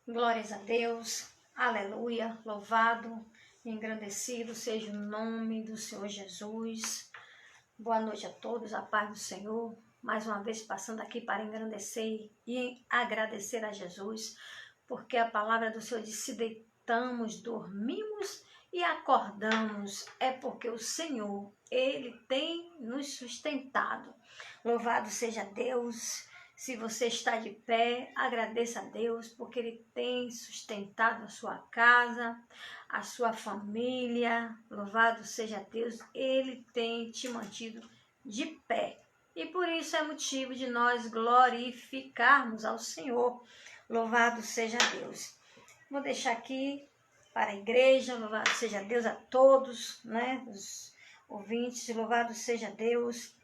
Glórias a Deus, aleluia, louvado, engrandecido seja o nome do Senhor Jesus. Boa noite a todos, a paz do Senhor. Mais uma vez passando aqui para engrandecer e agradecer a Jesus, porque a palavra do Senhor diz: se deitamos, dormimos e acordamos, é porque o Senhor, Ele tem nos sustentado. Louvado seja Deus. Se você está de pé, agradeça a Deus, porque Ele tem sustentado a sua casa, a sua família. Louvado seja Deus, Ele tem te mantido de pé. E por isso é motivo de nós glorificarmos ao Senhor. Louvado seja Deus. Vou deixar aqui para a igreja, louvado seja Deus a todos, né? Os ouvintes, louvado seja Deus.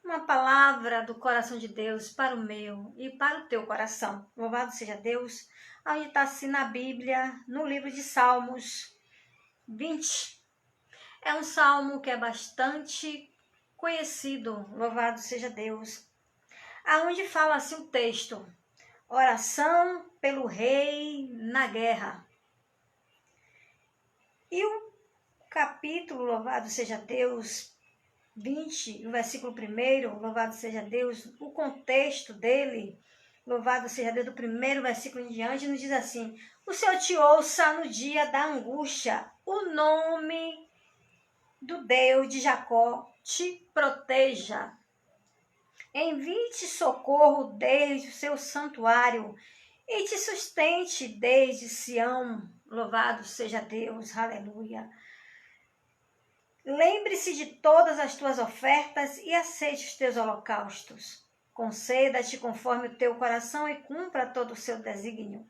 Uma palavra do coração de Deus para o meu e para o teu coração. Louvado seja Deus. Onde está assim na Bíblia, no livro de Salmos 20. É um salmo que é bastante conhecido. Louvado seja Deus. Aonde fala assim o texto: oração pelo rei na guerra. E o capítulo, louvado seja Deus, 20, no versículo 1, louvado seja Deus, o contexto dele, louvado seja Deus, do primeiro versículo em diante, nos diz assim: o Senhor te ouça no dia da angústia, o nome do Deus de Jacó te proteja. Envie-te socorro desde o seu santuário e te sustente desde Sião. Louvado seja Deus, aleluia. Lembre-se de todas as tuas ofertas e aceite os teus holocaustos. Conceda-te conforme o teu coração e cumpra todo o seu desígnio.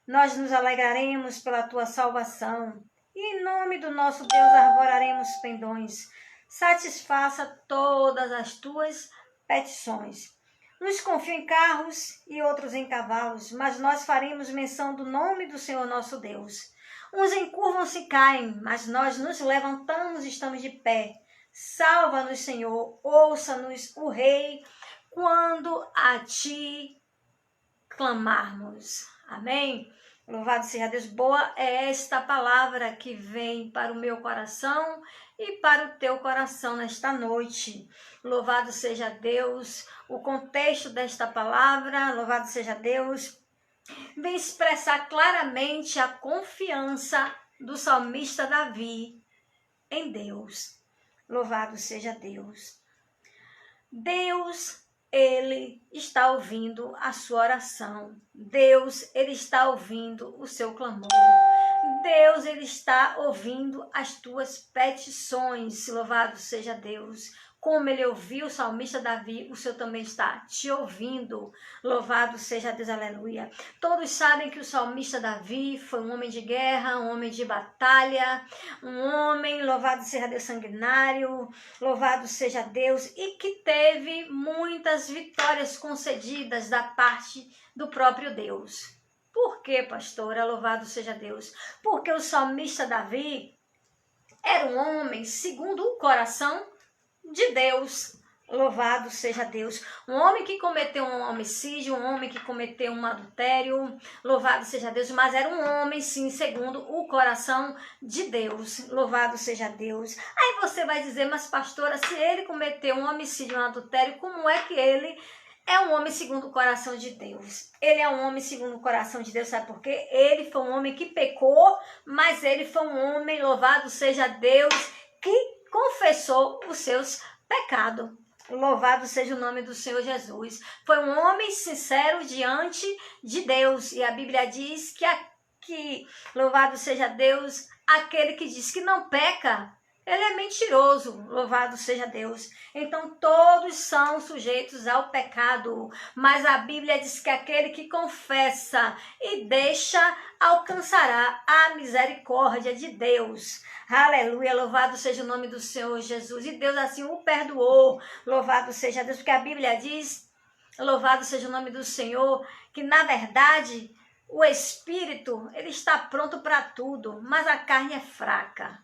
Nós nos alegraremos pela tua salvação e em nome do nosso Deus arvoraremos pendões. Satisfaça todas as tuas petições. Uns confiam em carros e outros em cavalos, mas nós faremos menção do nome do Senhor nosso Deus. Uns encurvam-se e caem, mas nós nos levantamos e estamos de pé. Salva-nos, Senhor, ouça-nos o Rei, quando a Ti clamarmos. Amém? Louvado seja Deus. Boa é esta palavra que vem para o meu coração e para o teu coração nesta noite. Louvado seja Deus. O contexto desta palavra, louvado seja Deus, vem expressar claramente a confiança do salmista Davi em Deus. Louvado seja Deus. Deus, Ele está ouvindo a sua oração. Deus, Ele está ouvindo o seu clamor. Deus, Ele está ouvindo as tuas petições. Louvado seja Deus. Como Ele ouviu o salmista Davi, o Senhor também está te ouvindo. Louvado seja Deus, aleluia. Todos sabem que o salmista Davi foi um homem de guerra, um homem de batalha, um homem, louvado seja Deus, sanguinário, louvado seja Deus, e que teve muitas vitórias concedidas da parte do próprio Deus. Por quê, pastora? Louvado seja Deus. Porque o salmista Davi era um homem segundo o coração de Deus. Louvado seja Deus. Um homem que cometeu um homicídio, um homem que cometeu um adultério, louvado seja Deus, mas era um homem, sim, segundo o coração de Deus. Louvado seja Deus. Aí você vai dizer: mas pastora, se ele cometeu um homicídio, um adultério, como é que ele é um homem segundo o coração de Deus? Ele é um homem segundo o coração de Deus, sabe por quê? Ele foi um homem que pecou, mas ele foi um homem, louvado seja Deus, que confessou os seus pecados. Louvado seja o nome do Senhor Jesus. Foi um homem sincero diante de Deus. E a Bíblia diz que louvado seja Deus, aquele que diz que não peca, ele é mentiroso. Louvado seja Deus. Então todos são sujeitos ao pecado, mas a Bíblia diz que aquele que confessa e deixa alcançará a misericórdia de Deus. Aleluia, louvado seja o nome do Senhor Jesus. E Deus assim o perdoou. Louvado seja Deus, porque a Bíblia diz, louvado seja o nome do Senhor, que na verdade o Espírito, ele está pronto para tudo, mas a carne é fraca.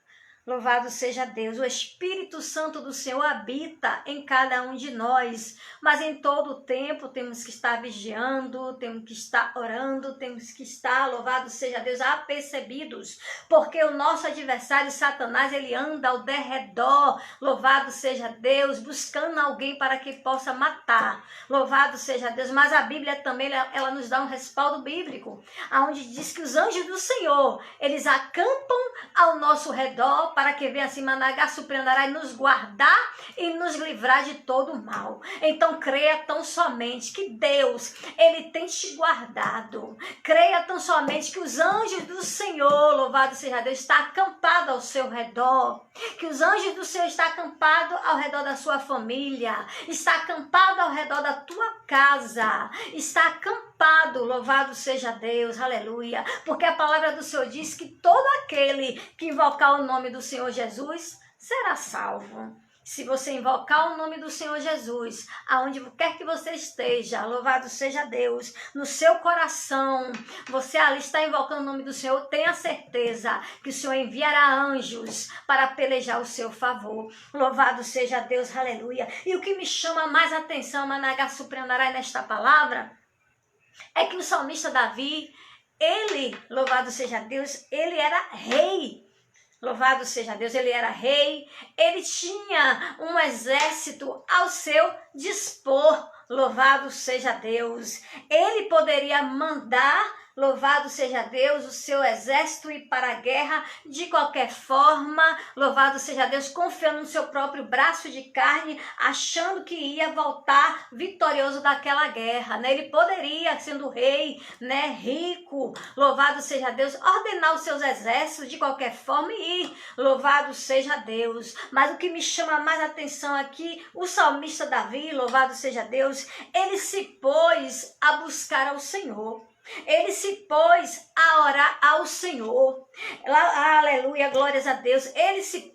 Louvado seja Deus, o Espírito Santo do Senhor habita em cada um de nós, mas em todo o tempo temos que estar vigiando, temos que estar orando, temos que estar, louvado seja Deus, apercebidos, porque o nosso adversário Satanás, ele anda ao derredor, louvado seja Deus, buscando alguém para que possa matar, louvado seja Deus, mas a Bíblia também, ela nos dá um respaldo bíblico, onde diz que os anjos do Senhor, eles acampam ao nosso redor, para que venha assim Managa Supriandará e nos guardar e nos livrar de todo o mal. Então creia tão somente que Deus, ele tem te guardado. Creia tão somente que os anjos do Senhor, louvado seja Deus, está acampado ao seu redor. Que os anjos do Senhor estão acampados ao redor da sua família, está acampado ao redor da tua casa, está acampado, louvado seja Deus, aleluia. Porque a palavra do Senhor diz que todo aquele que invocar o nome do Senhor Jesus será salvo. Se você invocar o nome do Senhor Jesus, aonde quer que você esteja, louvado seja Deus, no seu coração, você ali está invocando o nome do Senhor, tenha certeza que o Senhor enviará anjos para pelejar o seu favor. Louvado seja Deus, aleluia. E o que me chama mais atenção, Managa Supriandará, nesta palavra, é que o salmista Davi, ele, louvado seja Deus, ele era rei. Louvado seja Deus, ele era rei, ele tinha um exército ao seu dispor, louvado seja Deus. Ele poderia mandar, louvado seja Deus, o seu exército ir para a guerra de qualquer forma, louvado seja Deus, confiando no seu próprio braço de carne, achando que ia voltar vitorioso daquela guerra, né? Ele poderia, sendo rei, né, rico, louvado seja Deus, ordenar os seus exércitos de qualquer forma e ir, louvado seja Deus. Mas o que me chama mais atenção aqui, o salmista Davi, louvado seja Deus, ele se pôs a buscar ao Senhor. Ele se pôs a orar ao Senhor. Aleluia, glórias a Deus. Ele se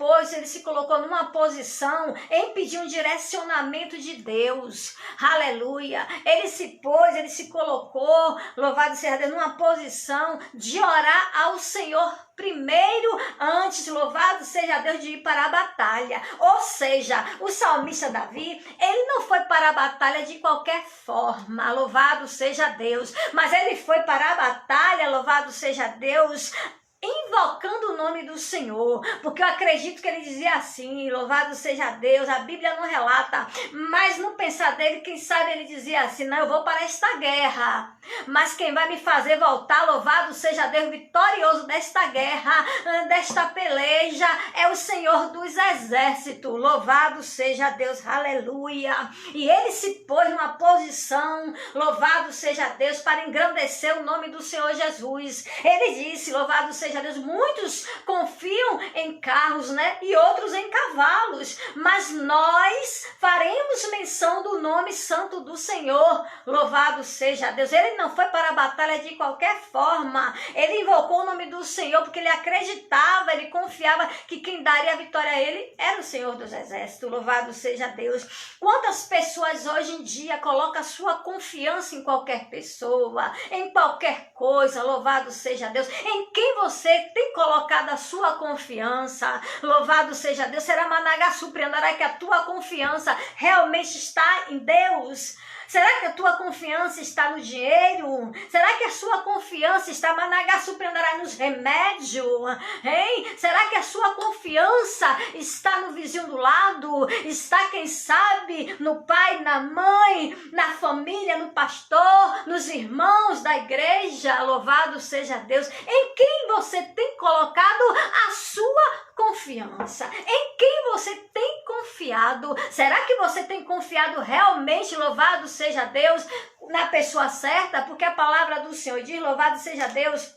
colocou numa posição em pedir um direcionamento de Deus. Aleluia. Ele se colocou, louvado seja Deus, numa posição de orar ao Senhor primeiro, antes, louvado seja Deus, de ir para a batalha. Ou seja, o salmista Davi, ele não foi para a batalha de qualquer forma, louvado seja Deus, mas ele foi para a batalha, louvado seja Deus, invocando o nome do Senhor, porque eu acredito que ele dizia assim, louvado seja Deus, a Bíblia não relata, mas no pensar dele, quem sabe ele dizia assim, não, eu vou para esta guerra, mas quem vai me fazer voltar, louvado seja Deus, vitorioso desta guerra, desta peleja, é o Senhor dos exércitos, louvado seja Deus, aleluia. E ele se pôs numa posição, louvado seja Deus, para engrandecer o nome do Senhor Jesus. Ele disse, louvado seja Deus, muitos confiam em carros, né, e outros em cavalos, mas nós faremos menção do nome santo do Senhor, louvado seja Deus. Ele não foi para a batalha de qualquer forma, ele invocou o nome do Senhor porque ele acreditava, ele confiava que quem daria a vitória a ele era o Senhor dos exércitos, louvado seja Deus. Quantas pessoas hoje em dia colocam a sua confiança em qualquer pessoa, em qualquer coisa, louvado seja Deus, em quem você tem colocado a sua confiança, louvado seja Deus. Será Managa Supriandará que a tua confiança realmente está em Deus? Será que a tua confiança está no dinheiro? Será que a sua confiança está, Managa Supriandará, nos remédios? Hein? Será que a sua confiança está no vizinho do lado? Está, quem sabe, no pai, na mãe, na família, no pastor, nos irmãos da igreja? Louvado seja Deus. Em quem você tem colocado a sua confiança? Em quem você tem confiado? Será que você tem confiado realmente, louvado seja Deus, na pessoa certa? Porque a palavra do Senhor diz, louvado seja Deus,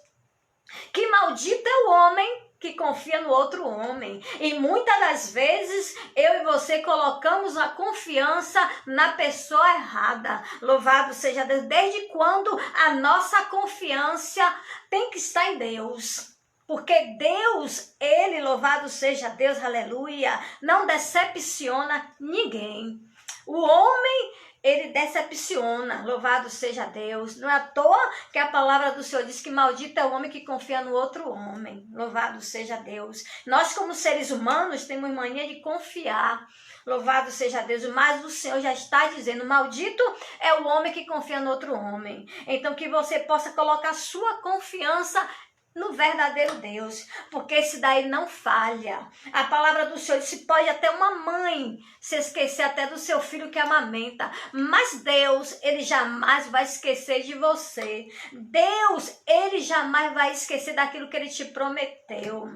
que maldito é o homem que confia no outro homem. E muitas das vezes eu e você colocamos a confiança na pessoa errada. Louvado seja Deus. Desde quando a nossa confiança tem que estar em Deus? Porque Deus, ele, louvado seja Deus, aleluia, não decepciona ninguém. O homem, ele decepciona. Louvado seja Deus. Não é à toa que a palavra do Senhor diz que maldito é o homem que confia no outro homem. Louvado seja Deus. Nós, como seres humanos, temos mania de confiar. Louvado seja Deus. Mas o Senhor já está dizendo, maldito é o homem que confia no outro homem. Então, que você possa colocar sua confiança no verdadeiro Deus, porque esse daí não falha. A palavra do Senhor disse, pode até uma mãe se esquecer até do seu filho que amamenta, mas Deus, ele jamais vai esquecer de você. Deus, ele jamais vai esquecer daquilo que ele te prometeu.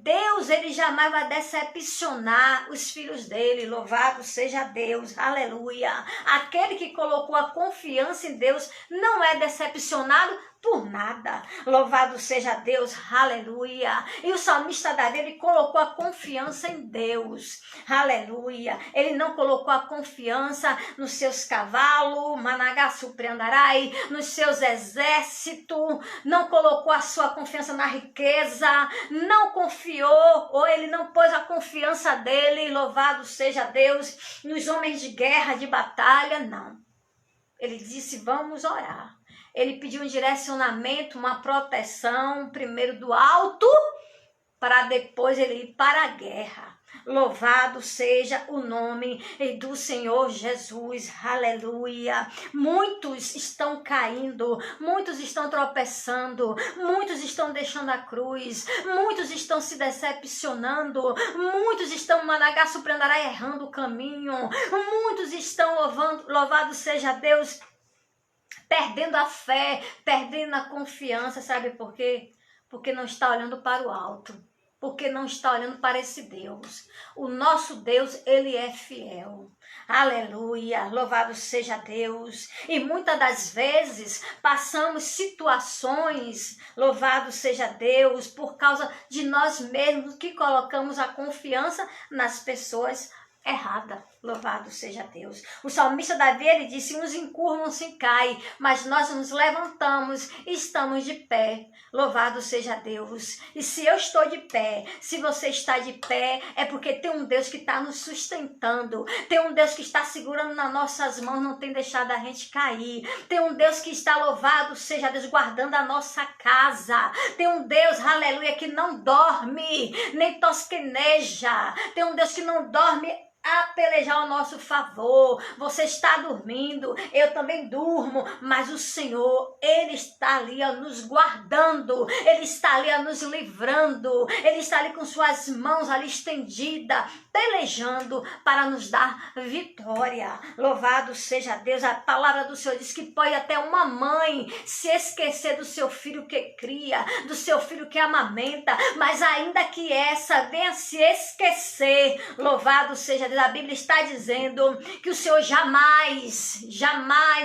Deus, ele jamais vai decepcionar os filhos dele. Louvado seja Deus, aleluia. Aquele que colocou a confiança em Deus não é decepcionado por nada. Louvado seja Deus, aleluia. E o salmista Davi, ele colocou a confiança em Deus, aleluia. Ele não colocou a confiança nos seus cavalos, Managaçupriandarai, nos seus exércitos, não colocou a sua confiança na riqueza, não confiou, ou ele não pôs a confiança dele, louvado seja Deus, nos homens de guerra, de batalha, não. Ele disse, vamos orar. Ele pediu um direcionamento, uma proteção, primeiro do alto, para depois ele ir para a guerra. Louvado seja o nome do Senhor Jesus, aleluia. Muitos estão caindo, muitos estão tropeçando, muitos estão deixando a cruz, muitos estão se decepcionando, muitos estão Managaçupriandarai errando o caminho, muitos estão louvado seja Deus, perdendo a fé, perdendo a confiança, sabe por quê? Porque não está olhando para o alto, porque não está olhando para esse Deus. O nosso Deus, ele é fiel. Aleluia, louvado seja Deus. E muitas das vezes passamos situações, louvado seja Deus, por causa de nós mesmos que colocamos a confiança nas pessoas errada. Louvado seja Deus. O salmista Davi, ele disse, uns encurvam-se e caem, mas nós nos levantamos e estamos de pé. Louvado seja Deus. E se eu estou de pé, se você está de pé, é porque tem um Deus que está nos sustentando. Tem um Deus que está segurando nas nossas mãos, não tem deixado a gente cair. Tem um Deus que está, louvado seja Deus, guardando a nossa casa. Tem um Deus, aleluia, que não dorme, nem tosqueneja. Tem um Deus que não dorme a pelejar ao nosso favor. Você está dormindo, eu também durmo, mas o Senhor, ele está ali nos guardando, ele está ali nos livrando, ele está ali com suas mãos ali estendidas, pelejando para nos dar vitória. Louvado seja Deus. A palavra do Senhor diz que pode até uma mãe se esquecer do seu filho que cria, do seu filho que amamenta, mas ainda que essa venha se esquecer, louvado seja Deus, a Bíblia está dizendo que o Senhor jamais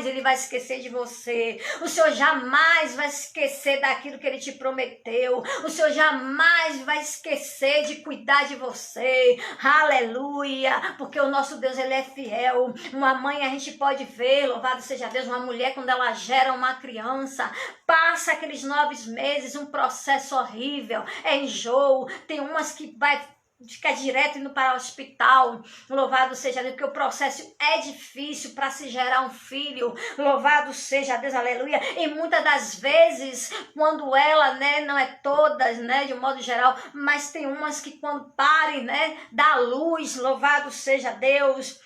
ele vai esquecer de você. O Senhor jamais vai esquecer daquilo que ele te prometeu. O Senhor jamais vai esquecer de cuidar de você. Aleluia, porque o nosso Deus, ele é fiel. Uma mãe, a gente pode ver, louvado seja Deus, uma mulher quando ela gera uma criança, passa aqueles 9 meses, um processo horrível, é enjoo, tem umas que vai ficar direto indo para o hospital, louvado seja Deus, porque o processo é difícil para se gerar um filho, louvado seja Deus, aleluia, e muitas das vezes, quando ela, não é todas, de um modo geral, mas tem umas que quando parem, dá luz, louvado seja Deus,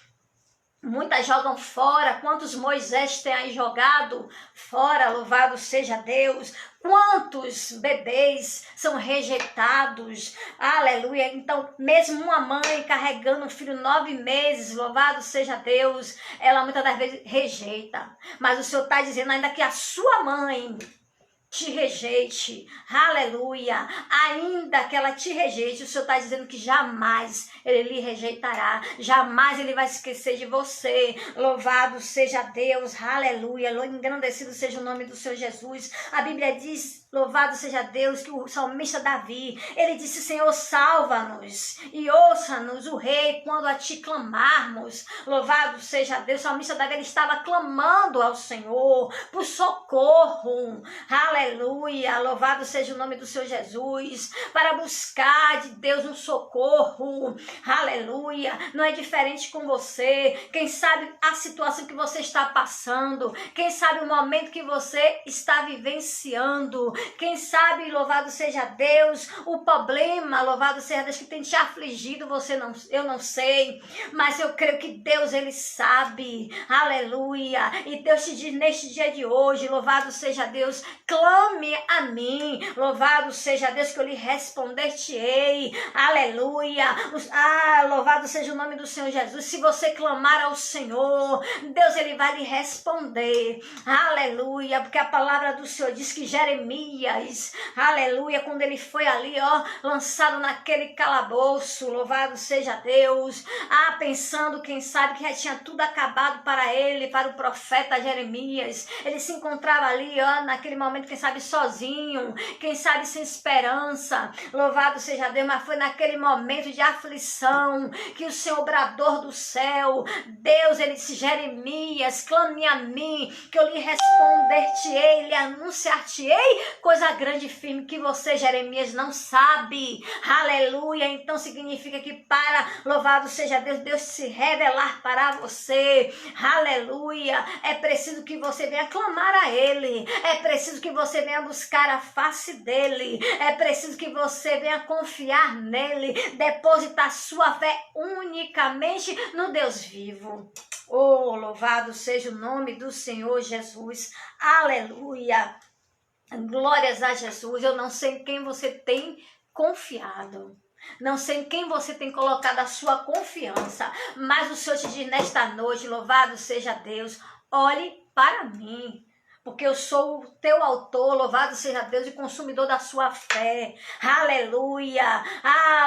muitas jogam fora. Quantos Moisés tem aí jogado fora, louvado seja Deus. Quantos bebês são rejeitados, aleluia. Então, mesmo uma mãe carregando um filho 9 meses, louvado seja Deus, ela muitas das vezes rejeita. Mas o Senhor está dizendo ainda que a sua mãe te rejeite, aleluia, ainda que ela te rejeite, o Senhor está dizendo que jamais ele lhe rejeitará, jamais ele vai esquecer de você. Louvado seja Deus, aleluia, engrandecido seja o nome do Senhor Jesus. A Bíblia diz, louvado seja Deus, que o salmista Davi, ele disse, Senhor, salva-nos e ouça-nos o rei quando a ti clamarmos. Louvado seja Deus. O salmista Davi, ele estava clamando ao Senhor por socorro, aleluia. aleluia, louvado seja o nome do Senhor Jesus, para buscar de Deus um socorro, aleluia. Não é diferente com você. Quem sabe a situação que você está passando, quem sabe o momento que você está vivenciando, quem sabe, louvado seja Deus, o problema, louvado seja Deus, que tem te afligido, eu não sei, mas eu creio que Deus, ele sabe, aleluia. E Deus te diz neste dia de hoje, louvado seja Deus, clame a mim, louvado seja Deus, que eu lhe responder-te-ei, aleluia. Louvado seja o nome do Senhor Jesus. Se você clamar ao Senhor, Deus, ele vai lhe responder, aleluia, porque a palavra do Senhor diz que Jeremias, aleluia, quando ele foi ali, lançado naquele calabouço, louvado seja Deus, pensando, quem sabe, que já tinha tudo acabado para ele, para o profeta Jeremias. Ele se encontrava ali, naquele momento, quem sabe, sozinho, quem sabe, sem esperança, louvado seja Deus, mas foi naquele momento de aflição que o Senhor, brador do céu, Deus, ele disse: Jeremias, clame a mim, que eu lhe responder-te-ei, lhe anunciar-te-ei coisa grande e firme que você, Jeremias, não sabe, aleluia. Então significa que para, louvado seja Deus, Deus se revelar para você, aleluia, é preciso que você venha clamar a ele, é preciso que você venha buscar a face dele, é preciso que você venha confiar nele, depositar sua fé unicamente no Deus vivo. Oh, louvado seja o nome do Senhor Jesus, aleluia, glórias a Jesus. Eu não sei em quem você tem confiado, não sei em quem você tem colocado a sua confiança, mas o Senhor te diz nesta noite, louvado seja Deus, olhe para mim, porque eu sou o teu autor, louvado seja Deus, e consumidor da sua fé, aleluia.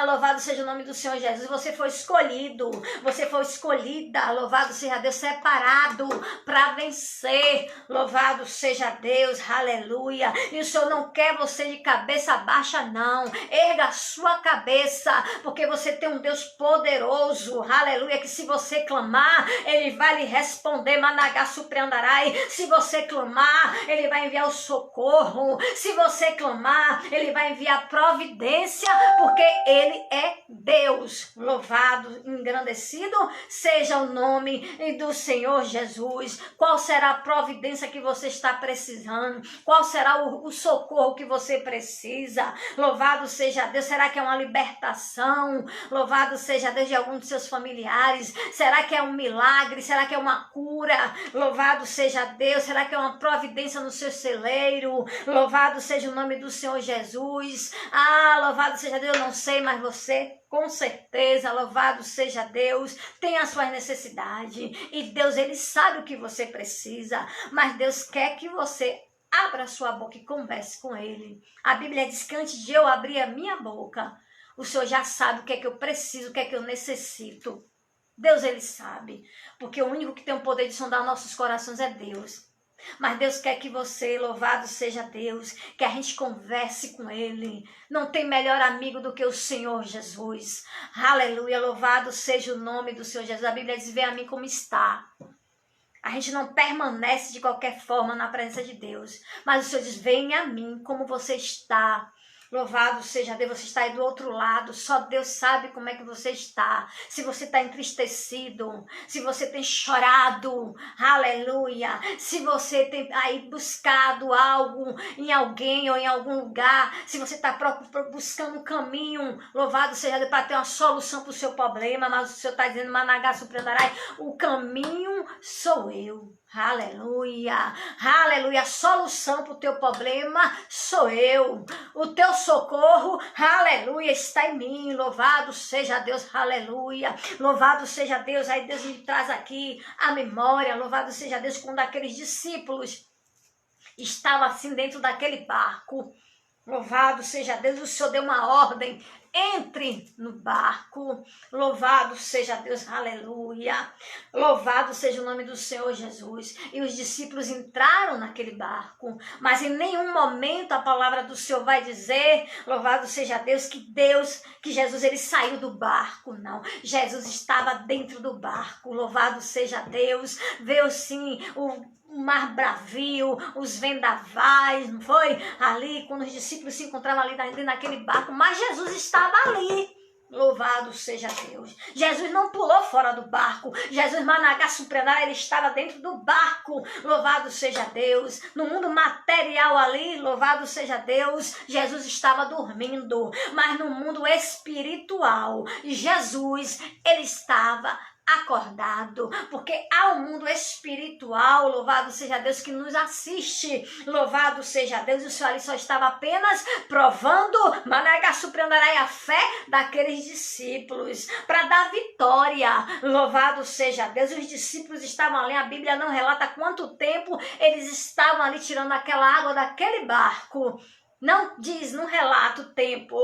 Louvado seja o nome do Senhor Jesus. Você foi escolhido, você foi escolhida, louvado seja Deus, separado para vencer, louvado seja Deus, aleluia. E o Senhor não quer você de cabeça baixa, não. Erga a sua cabeça, porque você tem um Deus poderoso, aleluia, que se você clamar, ele vai lhe responder, Managá Supriandarai. Se você clamar, ele vai enviar o socorro. Se você clamar, ele vai enviar providência, porque ele é Deus. Louvado, engrandecido seja o nome do Senhor Jesus. Qual será a providência que você está precisando? Qual será o socorro que você precisa? Louvado seja Deus. Será que é uma libertação? Louvado seja Deus, de algum dos seus familiares? Será que é um milagre? Será que é uma cura? Louvado seja Deus. Será que é uma providência no seu celeiro? Louvado seja o nome do Senhor Jesus. Louvado seja Deus, eu não sei, mas você, com certeza, louvado seja Deus, tem as suas necessidades, e Deus, ele sabe o que você precisa, mas Deus quer que você abra a sua boca e converse com ele. A Bíblia diz que antes de eu abrir a minha boca, o Senhor já sabe o que é que eu preciso, o que é que eu necessito. Deus, ele sabe, porque o único que tem o poder de sondar nossos corações é Deus. Mas Deus quer que você, louvado seja Deus, que a gente converse com ele. Não tem melhor amigo do que o Senhor Jesus. Aleluia, louvado seja o nome do Senhor Jesus. A Bíblia diz: vem a mim como está. A gente não permanece de qualquer forma na presença de Deus, mas o Senhor diz: venha a mim como você está. Louvado seja Deus, você está aí do outro lado, só Deus sabe como é que você está, se você está entristecido, se você tem chorado, aleluia, se você tem aí buscado algo em alguém ou em algum lugar, se você está buscando um caminho, louvado seja Deus, para ter uma solução para o seu problema, mas o Senhor está dizendo: Managá Supriandarai, o caminho sou eu. Aleluia, aleluia, a solução para o teu problema sou eu, o teu socorro, aleluia, está em mim. Louvado seja Deus, aleluia, louvado seja Deus. Aí Deus me traz aqui a memória, louvado seja Deus, quando aqueles discípulos estavam assim dentro daquele barco, louvado seja Deus, o Senhor deu uma ordem: entre no barco. Louvado seja Deus, aleluia. Louvado seja o nome do Senhor Jesus. E os discípulos entraram naquele barco, mas em nenhum momento a palavra do Senhor vai dizer, louvado seja Deus, que Jesus, ele saiu do barco, não. Jesus estava dentro do barco, louvado seja Deus. Veio sim mar bravio, os vendavais, não foi? Ali, quando os discípulos se encontravam ali naquele barco, mas Jesus estava ali. Louvado seja Deus. Jesus não pulou fora do barco. Jesus Managá Suprenara, ele estava dentro do barco. Louvado seja Deus. No mundo material ali, louvado seja Deus, Jesus estava dormindo. Mas no mundo espiritual, Jesus, ele estava acordado, porque há um mundo espiritual, louvado seja Deus, que nos assiste, louvado seja Deus. O Senhor ali só estava apenas provando, Managa surpreenderá a fé daqueles discípulos, para dar vitória, louvado seja Deus. Os discípulos estavam ali, a Bíblia não relata quanto tempo eles estavam ali tirando aquela água daquele barco. Não diz, não relata o tempo,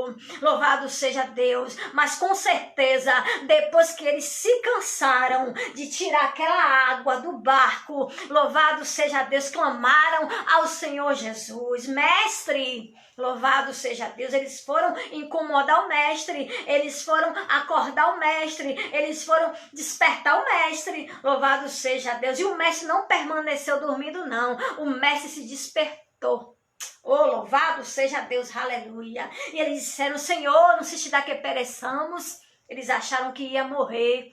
louvado seja Deus, mas com certeza, depois que eles se cansaram de tirar aquela água do barco, louvado seja Deus, clamaram ao Senhor Jesus, mestre, louvado seja Deus. Eles foram incomodar o mestre, eles foram acordar o mestre, eles foram despertar o mestre, louvado seja Deus. E o mestre não permaneceu dormindo não, o mestre se despertou. Oh, louvado seja Deus, aleluia. E eles disseram, Senhor, não se te dá que pereçamos. Eles acharam que ia morrer.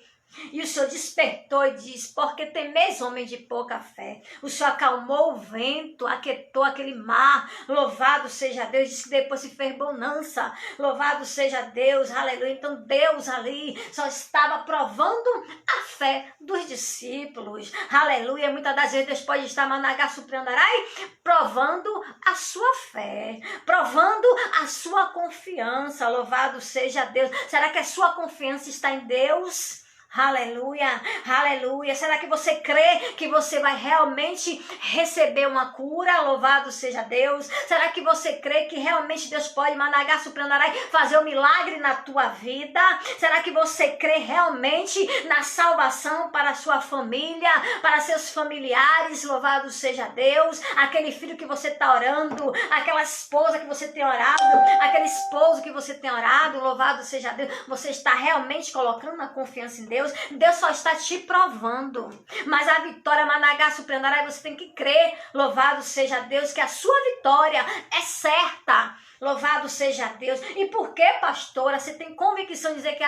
E o Senhor despertou e disse, porque temeis, homem de pouca fé. O Senhor acalmou o vento, aquietou aquele mar. Louvado seja Deus. Disse que depois se fez bonança. Louvado seja Deus, aleluia. Então Deus ali só estava provando a fé dos discípulos. Aleluia. Muitas das vezes Deus pode estar Managá Suprendarai, provando a sua fé, provando a sua confiança. Louvado seja Deus. Será que a sua confiança está em Deus? Aleluia, aleluia. Será que você crê que você vai realmente receber uma cura? Louvado seja Deus. Será que você crê que realmente Deus pode Managá Suprendarai fazer um milagre na tua vida? Será que você crê realmente na salvação para a sua família, para seus familiares? Louvado seja Deus. Aquele filho que você está orando, aquela esposa que você tem orado, aquele esposo que você tem orado, louvado seja Deus. Você está realmente colocando a confiança em Deus? Deus só está te provando, mas a vitória Managá Suprendarai, você tem que crer, louvado seja Deus, que a sua vitória é certa, louvado seja Deus. E por que, pastora, você tem convicção de dizer que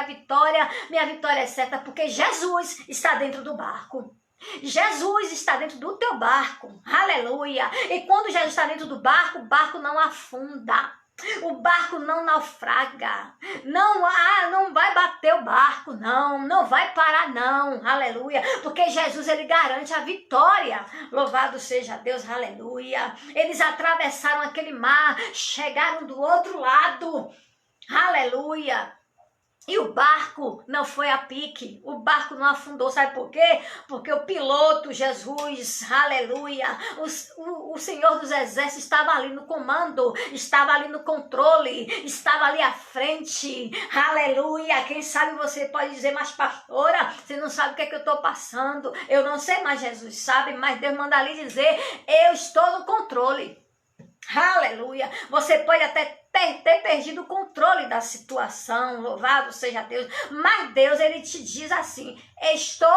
minha vitória é certa? Porque Jesus está dentro do barco. Jesus está dentro do teu barco, aleluia. E quando Jesus está dentro do barco, o barco não afunda. O barco não naufraga, não vai bater o barco, não vai parar não, aleluia, porque Jesus ele garante a vitória, louvado seja Deus, aleluia. Eles atravessaram aquele mar, chegaram do outro lado, aleluia. E o barco não foi a pique, o barco não afundou, sabe por quê? Porque o piloto, Jesus, aleluia, o Senhor dos Exércitos estava ali no comando, estava ali no controle, estava ali à frente, aleluia. Quem sabe você pode dizer, mas pastora, você não sabe o que é que eu estou passando, eu não sei, mas Jesus sabe, mas Deus manda ali dizer, eu estou no controle, aleluia. Você pode até ter perdido o controle da situação, louvado seja Deus, mas Deus ele te diz assim, estou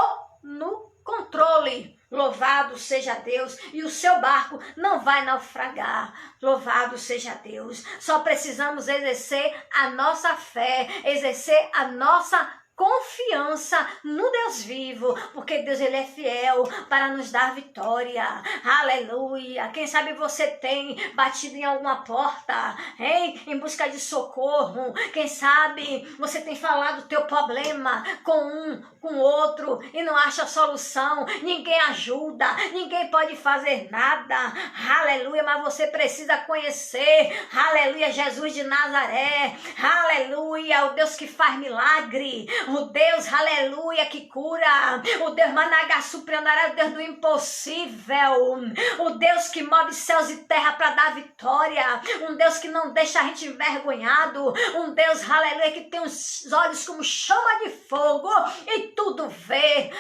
no controle, louvado seja Deus, e o seu barco não vai naufragar, louvado seja Deus. Só precisamos exercer a nossa fé, exercer a nossa confiança no Deus vivo, porque Deus ele é fiel para nos dar vitória, aleluia. Quem sabe você tem batido em alguma porta, hein? Em busca de socorro, quem sabe você tem falado o teu problema com outro e não acha solução, ninguém ajuda, ninguém pode fazer nada, aleluia, mas você precisa conhecer, aleluia, Jesus de Nazaré, aleluia, o Deus que faz milagre, o Deus, aleluia, que cura, o Deus Managá Suprendarai, o Deus do impossível, o Deus que move céus e terra para dar vitória, um Deus que não deixa a gente envergonhado, um Deus, aleluia, que tem os olhos como chama de fogo e tudo vê,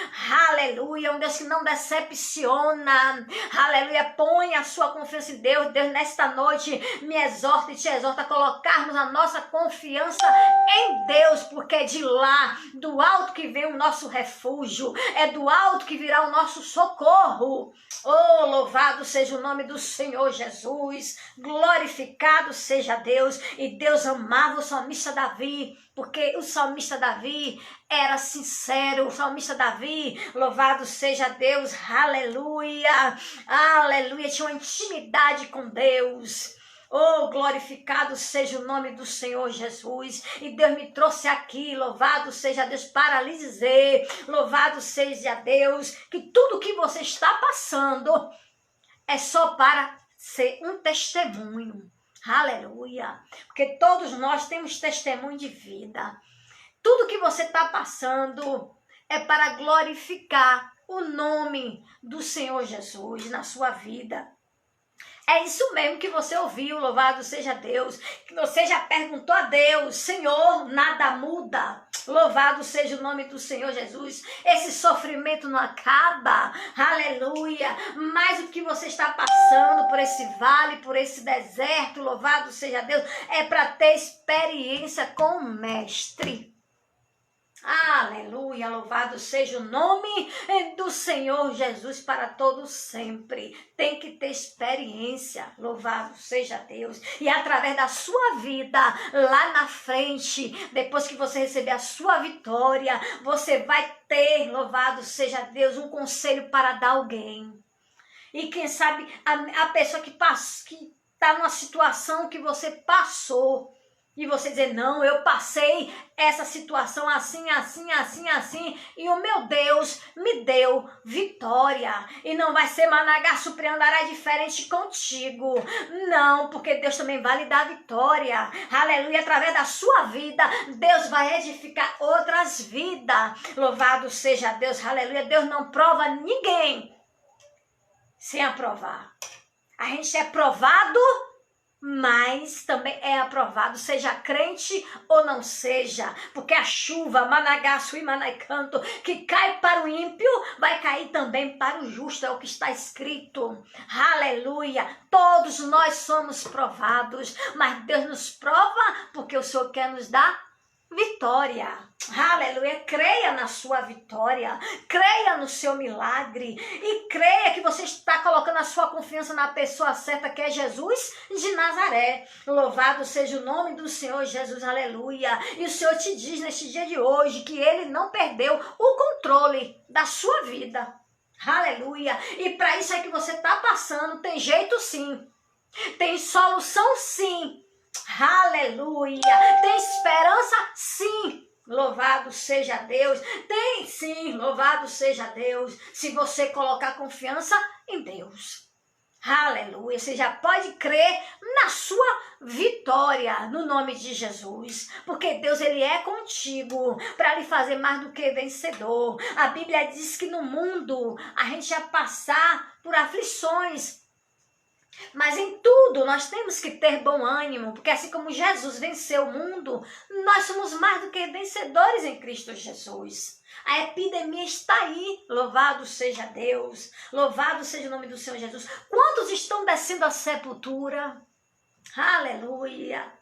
aleluia, um Deus que não decepciona, aleluia. Põe a sua confiança em Deus. Deus nesta noite me exorta e te exorta a colocarmos a nossa confiança em Deus, porque de lá do alto que vem o nosso refúgio, é do alto que virá o nosso socorro. Oh, louvado seja o nome do Senhor Jesus, glorificado seja Deus. E Deus amava o salmista Davi, porque o salmista Davi era sincero, o salmista Davi, louvado seja Deus, aleluia, aleluia, tinha uma intimidade com Deus. Oh, glorificado seja o nome do Senhor Jesus. E Deus me trouxe aqui, louvado seja Deus, para lhe dizer, louvado seja Deus, que tudo que você está passando é só para ser um testemunho. Aleluia. Porque todos nós temos testemunho de vida. Tudo que você está passando é para glorificar o nome do Senhor Jesus na sua vida. É isso mesmo que você ouviu, louvado seja Deus. Que você já perguntou a Deus, Senhor, nada muda. Louvado seja o nome do Senhor Jesus. Esse sofrimento não acaba, aleluia. Mas o que você está passando por esse vale, por esse deserto, louvado seja Deus, é para ter experiência com o Mestre. Aleluia, louvado seja o nome do Senhor Jesus para todos sempre. Tem que ter experiência, louvado seja Deus. E através da sua vida, lá na frente, depois que você receber a sua vitória, você vai ter, louvado seja Deus, um conselho para dar a alguém. E quem sabe a pessoa que está numa situação que você passou, e você dizer, não, eu passei essa situação assim, assim, assim, assim, e o meu Deus me deu vitória. E não vai ser Managá surpreenderá diferente contigo. Não, porque Deus também vai lhe dar vitória. Aleluia, através da sua vida, Deus vai edificar outras vidas. Louvado seja Deus, aleluia. Deus não prova ninguém sem aprovar. A gente é provado, mas também é aprovado, seja crente ou não seja, porque a chuva, managaço e manaicanto, que cai para o ímpio, vai cair também para o justo, é o que está escrito. Aleluia, todos nós somos provados, mas Deus nos prova porque o Senhor quer nos dar vitória. Aleluia, creia na sua vitória, creia no seu milagre e creia que você está colocando a sua confiança na pessoa certa, que é Jesus de Nazaré. Louvado seja o nome do Senhor Jesus, aleluia. E o Senhor te diz neste dia de hoje que Ele não perdeu o controle da sua vida. Aleluia. E para isso é que você está passando, tem jeito sim, tem solução sim. Aleluia, tem esperança sim, louvado seja Deus, tem sim, louvado seja Deus, se você colocar confiança em Deus. Aleluia, você já pode crer na sua vitória, no nome de Jesus, porque Deus ele é contigo para lhe fazer mais do que vencedor. A Bíblia diz que no mundo a gente vai passar por aflições, mas em tudo nós temos que ter bom ânimo, porque assim como Jesus venceu o mundo, nós somos mais do que vencedores em Cristo Jesus. A epidemia está aí, louvado seja Deus, louvado seja o nome do Senhor Jesus. Quantos estão descendo à sepultura? Aleluia!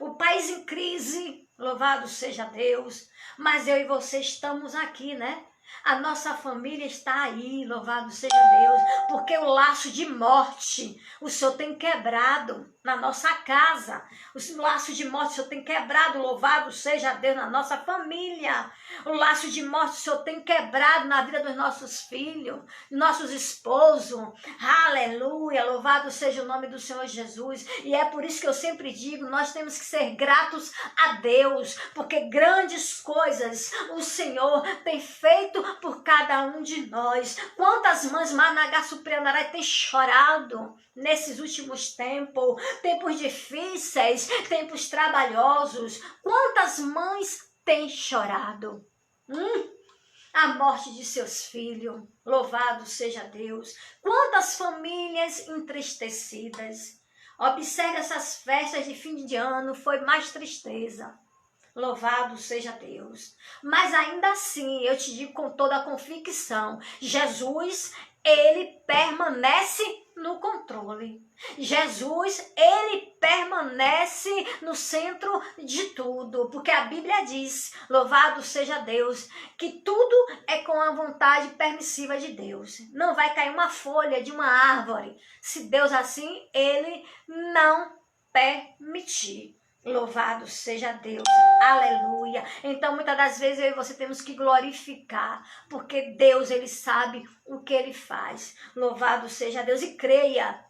O país em crise, louvado seja Deus, mas eu e você estamos aqui, né? A nossa família está aí, louvado seja Deus, porque o laço de morte o Senhor tem quebrado na nossa casa. O laço de morte o Senhor tem quebrado, louvado seja Deus, na nossa família. O laço de morte o Senhor tem quebrado na vida dos nossos filhos, nossos esposos. Aleluia, louvado seja o nome do Senhor Jesus. E é por isso que eu sempre digo, nós temos que ser gratos a Deus, porque grandes coisas o Senhor tem feito por cada um de nós. Quantas mães Managá surpreenderá têm chorado nesses últimos tempos difíceis, tempos trabalhosos. Quantas mães têm chorado? A morte de seus filhos, louvado seja Deus. Quantas famílias entristecidas. Observe essas festas de fim de ano, foi mais tristeza. Louvado seja Deus. Mas ainda assim, eu te digo com toda a convicção, Jesus, ele permanece no controle. Jesus, ele permanece no centro de tudo, porque a Bíblia diz, louvado seja Deus, que tudo é com a vontade permissiva de Deus. Não vai cair uma folha de uma árvore, se Deus assim, ele não permitir. Louvado seja Deus, aleluia. Então muitas das vezes eu e você temos que glorificar, porque Deus, ele sabe o que ele faz. Louvado seja Deus, e creia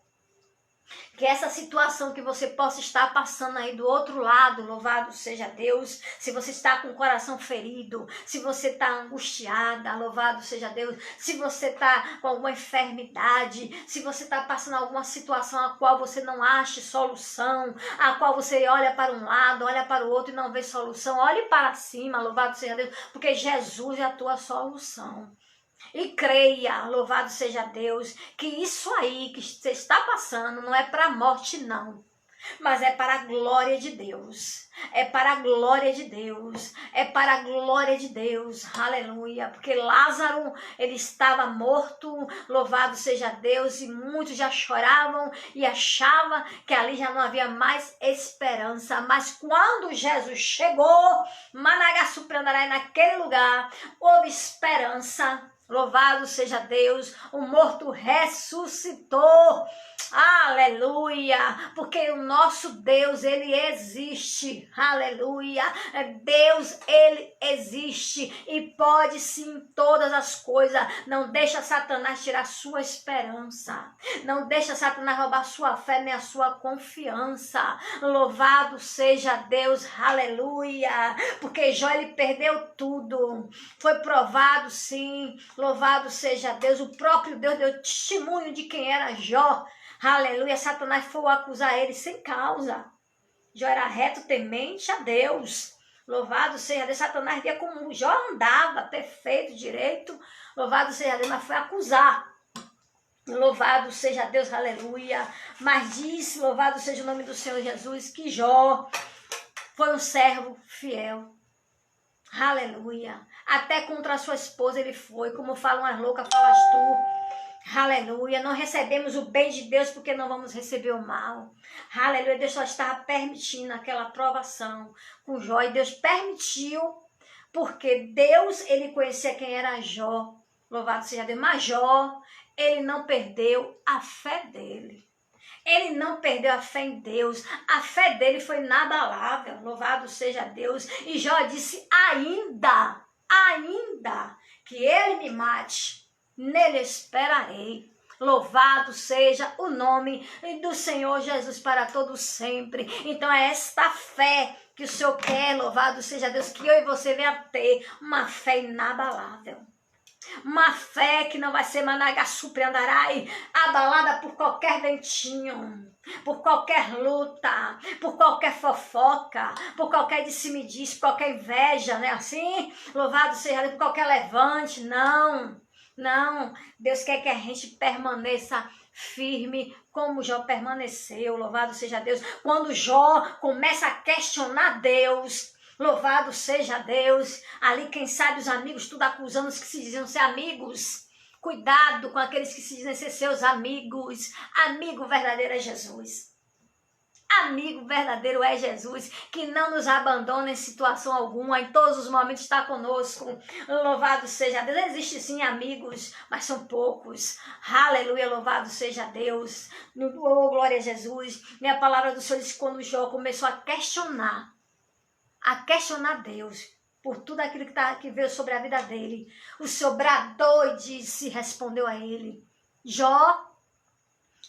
que essa situação que você possa estar passando aí do outro lado, louvado seja Deus, se você está com o coração ferido, se você está angustiada, louvado seja Deus, se você está com alguma enfermidade, se você está passando alguma situação a qual você não acha solução, a qual você olha para um lado, olha para o outro e não vê solução, olhe para cima, louvado seja Deus, porque Jesus é a tua solução. E creia, louvado seja Deus, que isso aí que você está passando não é para a morte não, mas é para a glória de Deus, é para a glória de Deus, é para a glória de Deus, aleluia, porque Lázaro, ele estava morto, louvado seja Deus, e muitos já choravam e achavam que ali já não havia mais esperança, mas quando Jesus chegou, Managaçuprandarai, naquele lugar, houve esperança. Louvado seja Deus, o morto ressuscitou, aleluia, porque o nosso Deus, ele existe, aleluia, Deus, ele existe e pode sim todas as coisas. Não deixa Satanás tirar sua esperança, não deixa Satanás roubar sua fé nem a sua confiança. Louvado seja Deus, aleluia, porque Jó, ele perdeu tudo, foi provado sim. Louvado seja Deus, o próprio Deus deu testemunho de quem era Jó. Aleluia, Satanás foi acusar ele sem causa. Jó era reto, temente a Deus. Louvado seja Deus, Satanás via como Jó andava, perfeito, direito. Louvado seja Deus, mas foi acusar. Louvado seja Deus, aleluia. Mas disse, louvado seja o nome do Senhor Jesus, que Jó foi um servo fiel. Aleluia. Até contra a sua esposa ele foi. Como falam as loucas, falas tu. Aleluia. Não recebemos o bem de Deus porque não vamos receber o mal. Aleluia. Deus só estava permitindo aquela provação com Jó. E Deus permitiu porque Deus, ele conhecia quem era Jó. Louvado seja Deus. Mas Jó, ele não perdeu a fé dele. Ele não perdeu a fé em Deus, a fé dele foi inabalável, louvado seja Deus. E Jó disse, ainda que ele me mate, nele esperarei. Louvado seja o nome do Senhor Jesus para todos sempre. Então é esta fé que o Senhor quer, louvado seja Deus, que eu e você venha ter uma fé inabalável. Uma fé que não vai ser Managaçuprandarai, abalada por qualquer ventinho, por qualquer luta, por qualquer fofoca, por qualquer disse-me-diz, por qualquer inveja, né? Assim, louvado seja Deus, por qualquer levante. Não, não. Deus quer que a gente permaneça firme como Jó permaneceu, louvado seja Deus. Quando Jó começa a questionar Deus, louvado seja Deus, ali quem sabe os amigos tudo acusando os que se diziam ser amigos. Cuidado com aqueles que se dizem ser seus amigos. Amigo verdadeiro é Jesus. Amigo verdadeiro é Jesus, que não nos abandona em situação alguma, em todos os momentos está conosco. Louvado seja Deus. Existem sim amigos, mas são poucos. Aleluia, louvado seja Deus. Oh, glória a Jesus. E a palavra do Senhor diz que quando Jó começou a questionar Deus por tudo aquilo que veio sobre a vida dele, o Senhor bradou e disse, respondeu a ele, Jó,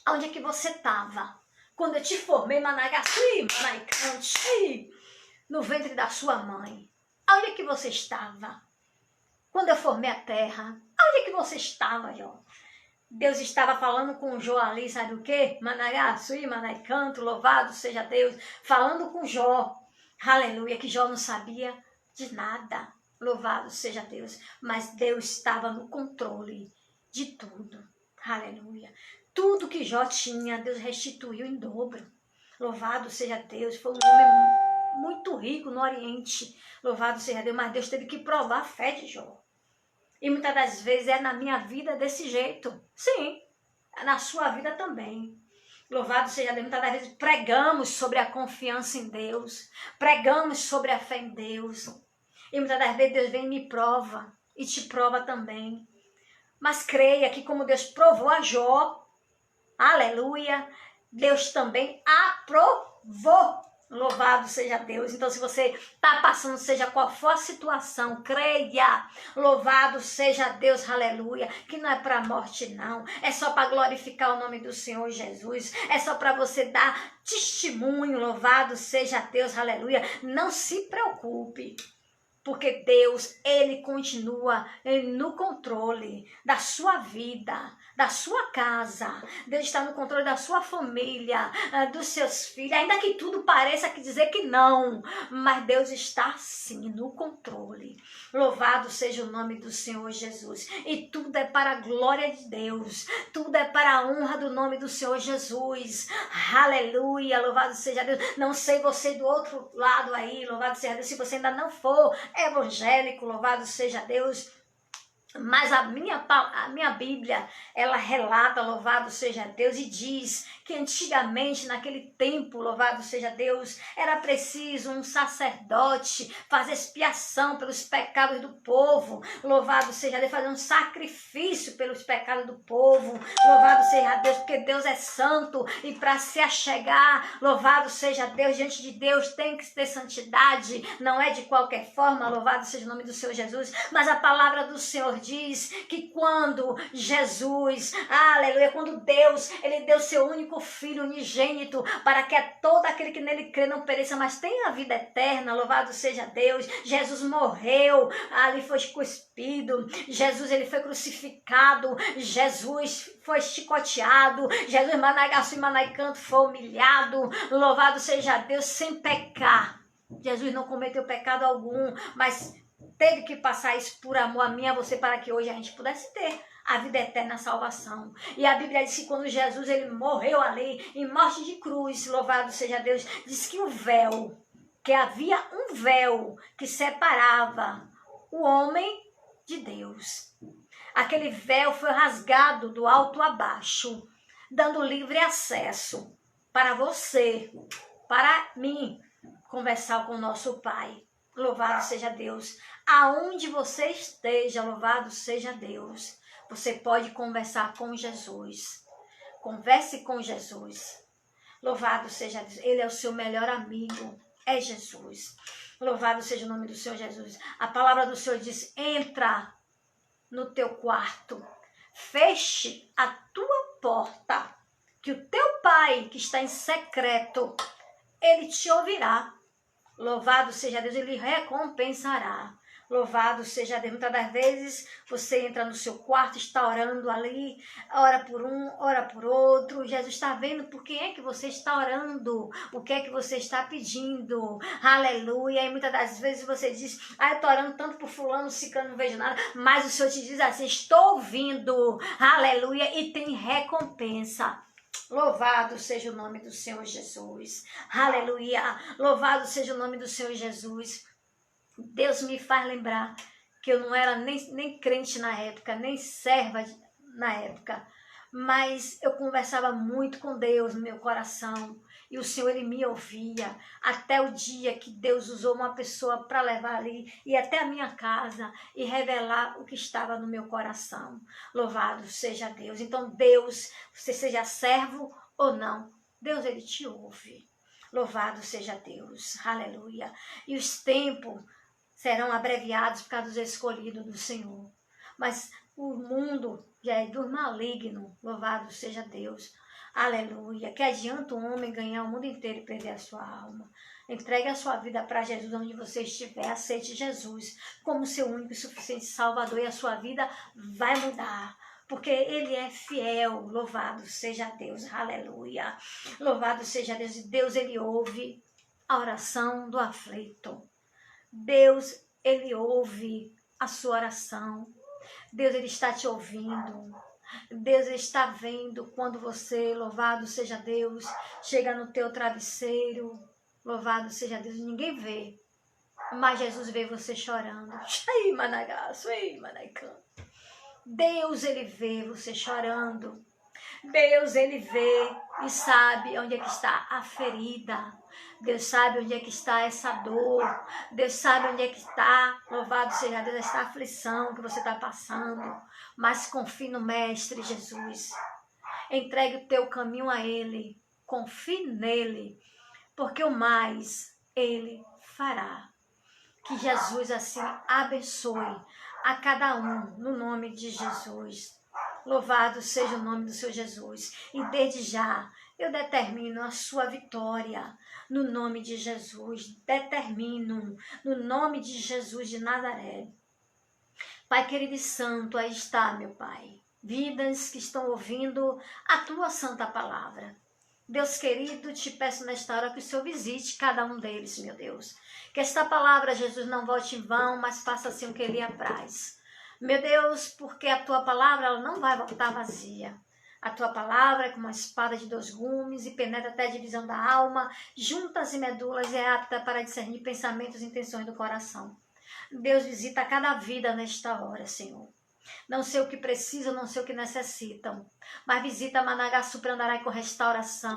onde é que você estava? Quando eu te formei, no ventre da sua mãe, onde é que você estava? Quando eu formei a terra, onde é que você estava, Jó? Deus estava falando com Jó ali, sabe o quê? Manaicanto, louvado seja Deus, falando com Jó. Aleluia, que Jó não sabia de nada, louvado seja Deus, mas Deus estava no controle de tudo, aleluia. Tudo que Jó tinha, Deus restituiu em dobro, louvado seja Deus. Foi um homem muito rico no Oriente, louvado seja Deus, mas Deus teve que provar a fé de Jó. E muitas das vezes é na minha vida desse jeito, sim. na sua vida também. Louvado seja Deus. Muitas das vezes pregamos sobre a confiança em Deus, pregamos sobre a fé em Deus, e muitas das vezes Deus vem e me prova, e te prova também. Mas creia que como Deus provou a Jó, aleluia, Deus também aprovou. Louvado seja Deus. Então, se você está passando, seja qual for a situação, creia. Louvado seja Deus, aleluia. Que não é para a morte, não. É só para glorificar o nome do Senhor Jesus. É só para você dar testemunho. Louvado seja Deus, aleluia. Não se preocupe. Porque Deus, Ele continua no controle da sua vida, da sua casa. Deus está no controle da sua família, dos seus filhos. Ainda que tudo pareça que dizer que não, mas Deus está sim no controle. Louvado seja o nome do Senhor Jesus. E tudo é para a glória de Deus. Tudo é para a honra do nome do Senhor Jesus. Aleluia, louvado seja Deus. Não sei você do outro lado aí, louvado seja Deus, se você ainda não for evangélico, louvado seja Deus. Mas a minha Bíblia, ela relata, louvado seja Deus, e diz que antigamente, naquele tempo, louvado seja Deus, era preciso um sacerdote fazer expiação pelos pecados do povo, louvado seja Deus, fazer um sacrifício pelos pecados do povo, louvado seja Deus, porque Deus é santo, e para se achegar, louvado seja Deus, diante de Deus tem que ter santidade, não é de qualquer forma, louvado seja o nome do Senhor Jesus, mas a palavra do Senhor diz que quando Jesus, aleluia, quando Deus, Ele deu seu único Filho unigênito, para que todo aquele que nele crê não pereça, mas tenha a vida eterna, louvado seja Deus. Jesus morreu, ali foi cuspido, Jesus, Ele foi crucificado, Jesus foi chicoteado, Jesus, Managaçu e Manaicanto, foi humilhado, louvado seja Deus, sem pecar. Jesus não cometeu pecado algum, mas teve que passar isso por amor a mim e a você, para que hoje a gente pudesse ter a vida eterna, a salvação. E a Bíblia diz que quando Jesus ele morreu ali, em morte de cruz, louvado seja Deus, diz que o véu, que havia um véu que separava o homem de Deus. Aquele véu foi rasgado do alto a baixo, dando livre acesso para você, para mim, conversar com o nosso Pai. Louvado seja Deus. Aonde você esteja, louvado seja Deus. Você pode conversar com Jesus. Converse com Jesus. Louvado seja Deus. Ele é o seu melhor amigo. É Jesus. Louvado seja o nome do Senhor Jesus. A palavra do Senhor diz: entra no teu quarto. Feche a tua porta. Que o teu Pai, que está em secreto, Ele te ouvirá. Louvado seja Deus, Ele recompensará. Louvado seja Deus. Muitas das vezes você entra no seu quarto, está orando ali, ora por um, ora por outro. Jesus está vendo por quem é que você está orando, o que é que você está pedindo. Aleluia. E muitas das vezes você diz: eu estou orando tanto por fulano, ciclano, não vejo nada. Mas o Senhor te diz assim: estou ouvindo. Aleluia. E tem recompensa. Louvado seja o nome do Senhor Jesus. Aleluia. Louvado seja o nome do Senhor Jesus. Deus me faz lembrar que eu não era nem crente na época, nem serva na época. Mas eu conversava muito com Deus no meu coração. E o Senhor, Ele me ouvia. Até o dia que Deus usou uma pessoa para levar ali, e até a minha casa, e revelar o que estava no meu coração. Louvado seja Deus. Então Deus, você seja servo ou não, Deus, Ele te ouve. Louvado seja Deus. Aleluia. E os tempos serão abreviados por causa dos escolhidos do Senhor. Mas o mundo já é do maligno. Louvado seja Deus. Aleluia. Que adianta um homem ganhar o mundo inteiro e perder a sua alma? Entregue a sua vida para Jesus onde você estiver. Aceite Jesus como seu único e suficiente Salvador. E a sua vida vai mudar. Porque Ele é fiel. Louvado seja Deus. Aleluia. Louvado seja Deus. E Deus, Ele ouve a oração do aflito. Deus, Ele ouve a sua oração. Deus, Ele está te ouvindo. Deus, Ele está vendo quando você, louvado seja Deus, chega no teu travesseiro. Louvado seja Deus, ninguém vê. Mas Jesus vê você chorando. Ai, Managaço, ai, Manaicã. Deus, Ele vê você chorando. Deus, Ele vê e sabe onde é que está a ferida. Deus sabe onde é que está essa dor. Deus sabe onde é que está, louvado seja Deus, essa aflição que você está passando. Mas confie no Mestre Jesus. Entregue o teu caminho a Ele. Confie nele, porque o mais Ele fará. Que Jesus assim abençoe a cada um, no nome de Jesus. Louvado seja o nome do Senhor Jesus. E desde já eu determino a sua vitória no nome de Jesus. Determino no nome de Jesus de Nazaré. Pai querido e santo, aí está, meu Pai. Vidas que estão ouvindo a tua santa palavra. Deus querido, te peço nesta hora que o Senhor visite cada um deles, meu Deus. Que esta palavra, Jesus, não volte em vão, mas faça assim o que Ele apraz. Meu Deus, porque a tua palavra ela não vai voltar vazia. A tua palavra é como uma espada de 2 gumes e penetra até a divisão da alma, juntas e medulas, e é apta para discernir pensamentos e intenções do coração. Deus, visita cada vida nesta hora, Senhor. Não sei o que precisam, não sei o que necessitam, mas visita Managaçu para andará com restauração.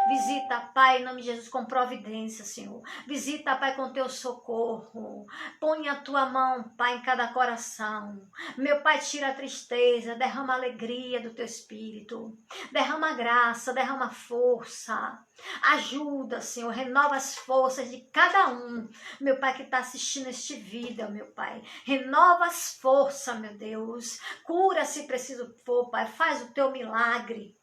Visita, Pai, em nome de Jesus, com providência, Senhor. Visita, Pai, com teu socorro. Põe a tua mão, Pai, em cada coração. Meu Pai, tira a tristeza, derrama a alegria do teu espírito. Derrama graça, derrama força. Ajuda, Senhor, renova as forças de cada um. Meu Pai, que está assistindo este vídeo, meu Pai. Renova as forças, meu Deus. Cura se preciso for, Pai. Faz o teu milagre.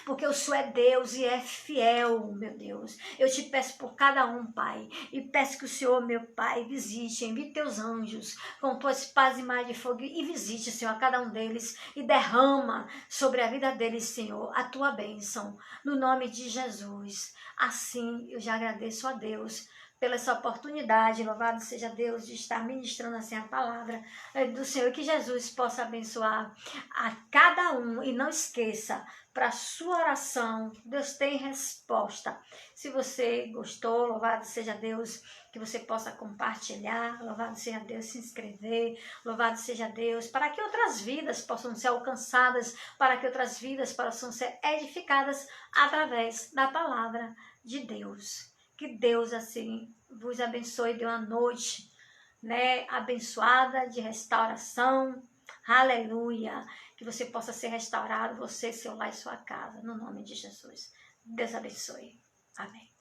Porque o Senhor é Deus e é fiel, meu Deus. Eu te peço por cada um, Pai. E peço que o Senhor, meu Pai, visite, envie teus anjos com tuas pás e mais de fogo. E visite, Senhor, a cada um deles. E derrama sobre a vida deles, Senhor, a tua bênção. No nome de Jesus. Assim, eu já agradeço a Deus pela essa oportunidade, louvado seja Deus, de estar ministrando assim a palavra do Senhor, que Jesus possa abençoar a cada um, e não esqueça, para a sua oração, Deus tem resposta. Se você gostou, louvado seja Deus, que você possa compartilhar, louvado seja Deus, se inscrever, louvado seja Deus, para que outras vidas possam ser alcançadas, para que outras vidas possam ser edificadas através da palavra de Deus. Que Deus assim vos abençoe de uma noite, né, abençoada de restauração. Aleluia. Que você possa ser restaurado, você, seu lar e sua casa, no nome de Jesus. Deus abençoe. Amém.